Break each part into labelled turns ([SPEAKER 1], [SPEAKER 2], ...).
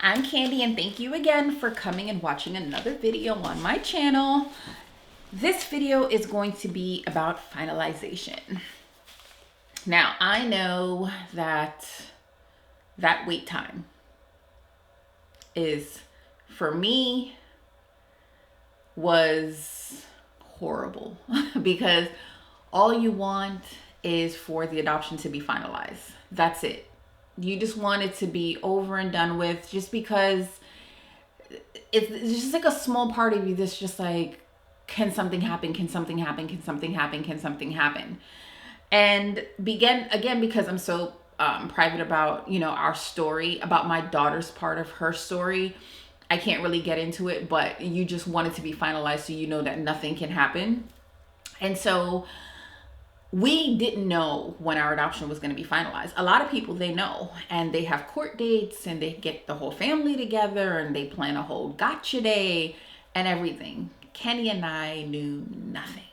[SPEAKER 1] I'm Khandy, and thank you again for coming and watching another video on my channel. This video is going to be about finalization. Now, I know that wait time is, for me, was horrible because all you want is for the adoption to be finalized. That's it. You just want it to be over and done with, just because it's just like a small part of you that's just like, can something happen? Can something happen? Can something happen? Can something happen? And again, because I'm so private about, our story, about my daughter's part of her story, I can't really get into it, but you just want it to be finalized so you know that nothing can happen. And so we didn't know when our adoption was going to be finalized. A lot of people, they know, and they have court dates, and they get the whole family together, and they plan a whole gotcha day and everything. Kenny and I knew nothing.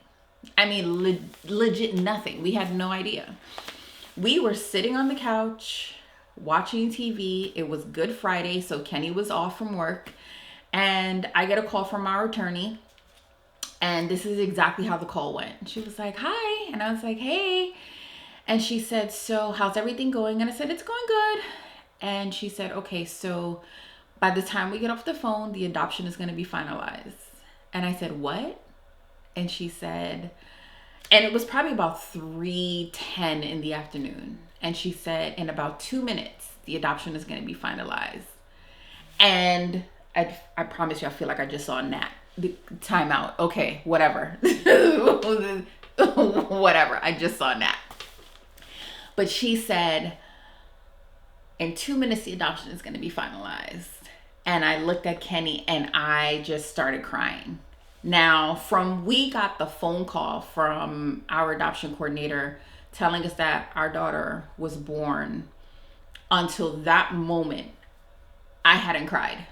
[SPEAKER 1] I mean, legit nothing. We had no idea. We were sitting on the couch watching TV. It was Good Friday, so Kenny was off from work, and I get a call from our attorney. And this is exactly how the call went. She was like, hi. And I was like, hey. And she said, so how's everything going? And I said, it's going good. And she said, okay, so by the time we get off the phone, the adoption is going to be finalized. And I said, what? And she said, and it was probably about 3:10 in the afternoon. And she said, in about 2 minutes, the adoption is going to be finalized. And I promise you, I feel like I just saw a gnat. Time out. Okay, whatever. Whatever. I just saw a gnat. But she said, in 2 minutes, the adoption is going to be finalized. And I looked at Kenny and I just started crying. Now, we got the phone call from our adoption coordinator telling us that our daughter was born, until that moment, I hadn't cried.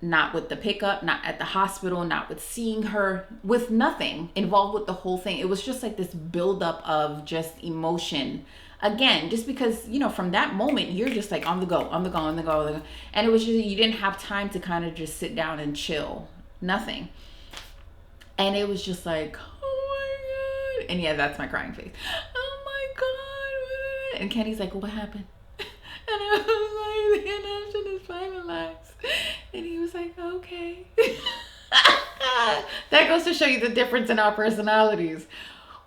[SPEAKER 1] Not with the pickup, not at the hospital, not with seeing her, with nothing involved with the whole thing. It was just like this buildup of just emotion. Again, just because, from that moment, you're just like on the go. And it was just, you didn't have time to kind of just sit down and chill. Nothing. And it was just like, oh my God. And yeah, that's my crying face. Oh my God. And Kenny's like, what happened? And I was like, the adoption is finalized. And he was like, okay. That goes to show you the difference in our personalities.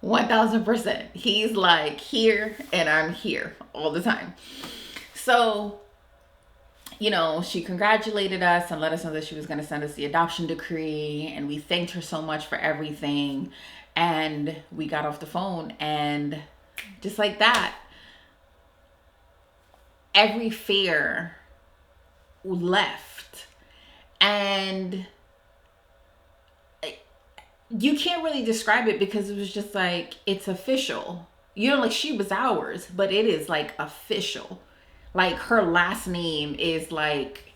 [SPEAKER 1] 1000%. He's like here and I'm here all the time. So, she congratulated us and let us know that she was going to send us the adoption decree. And we thanked her so much for everything. And we got off the phone, and just like that, every fear left. And you can't really describe it, because it was just like, it's official. Like, she was ours, but it is like official. Like, her last name is like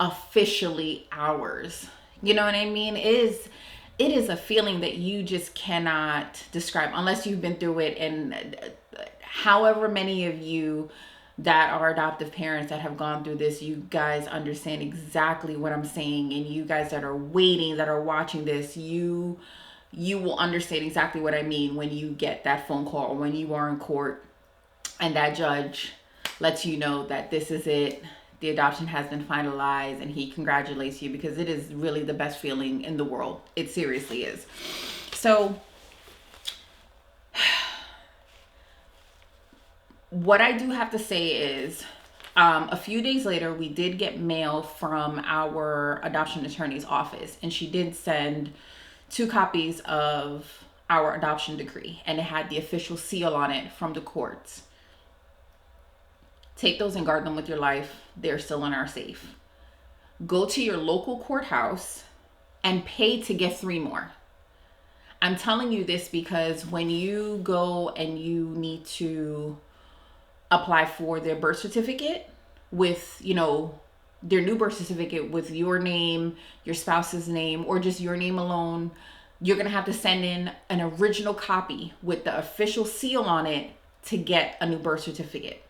[SPEAKER 1] officially ours. You know what I mean? It is a feeling that you just cannot describe unless you've been through it. And however many of you that are adoptive parents that have gone through this, you guys understand exactly what I'm saying. And you guys that are waiting, that are watching this, you will understand exactly what I mean when you get that phone call, or when you are in court and that judge lets you know that this is it, the adoption has been finalized, and he congratulates you, because it is really the best feeling in the world. It seriously is. So what I do have to say is, a few days later, we did get mail from our adoption attorney's office, and she did send 2 copies of our adoption decree, and it had the official seal on it from the courts. Take those and guard them with your life. They're still in our safe. Go to your local courthouse and pay to get 3 more. I'm telling you this because when you go and you need to apply for their birth certificate with, their new birth certificate with your name, your spouse's name, or just your name alone, you're going to have to send in an original copy with the official seal on it to get a new birth certificate.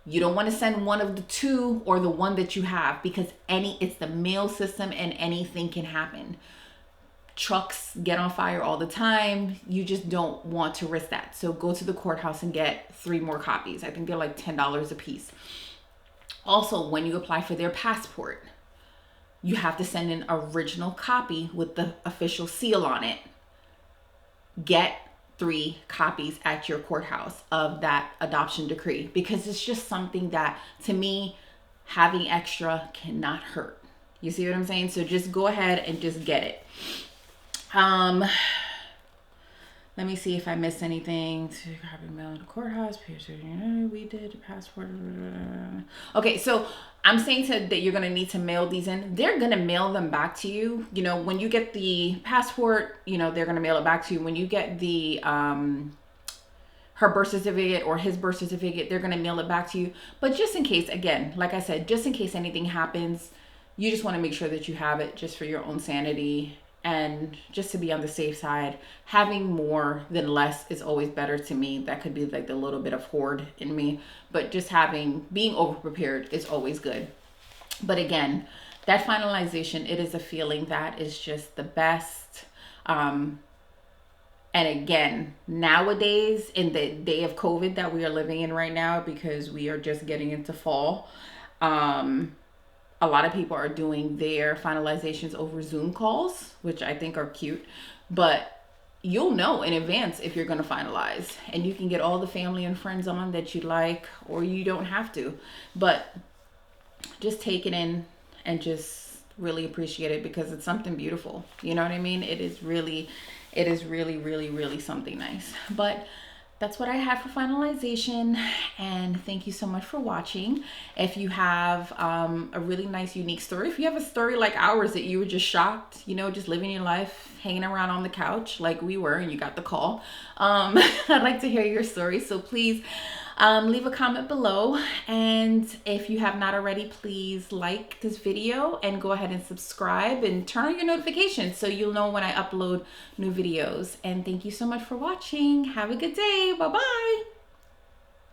[SPEAKER 1] You don't want to send one of the two or the one that you have, because it's the mail system and anything can happen. Trucks get on fire all the time. You just don't want to risk that. So go to the courthouse and get 3 more copies. I think they're like $10 a piece. Also, when you apply for their passport, you have to send an original copy with the official seal on it. Get 3 copies at your courthouse of that adoption decree, because it's just something that, to me, having extra cannot hurt. You see what I'm saying? So just go ahead and just get it. Let me see if I missed anything. To copy mail to courthouse. We did passport. Okay, so I'm saying that you're gonna need to mail these in. They're gonna mail them back to you. You know, when you get the passport, you know, they're gonna mail it back to you. When you get the her birth certificate or his birth certificate, they're gonna mail it back to you. But just in case, again, like I said, just in case anything happens, you just want to make sure that you have it, just for your own sanity. And just to be on the safe side, having more than less is always better to me. That could be like the little bit of hoard in me, but just being over prepared is always good. But again, that finalization, it is a feeling that is just the best. And again, nowadays, in the day of COVID that we are living in right now, because we are just getting into fall, a lot of people are doing their finalizations over Zoom calls, which I think are cute, but you'll know in advance if you're going to finalize, and you can get all the family and friends on that you like, or you don't have to, but just take it in and just really appreciate it, because it's something beautiful. You know what I mean? It is really, really something nice. But that's what I have for finalization, and thank you so much for watching. If you have a really nice, unique story, if you have a story like ours that you were just shocked, you know, just living your life, hanging around on the couch like we were, and you got the call, I'd like to hear your story. So please leave a comment below, and if you have not already, please like this video and go ahead and subscribe and turn on your notifications so you'll know when I upload new videos. And thank you so much for watching. Have a good day. Bye bye.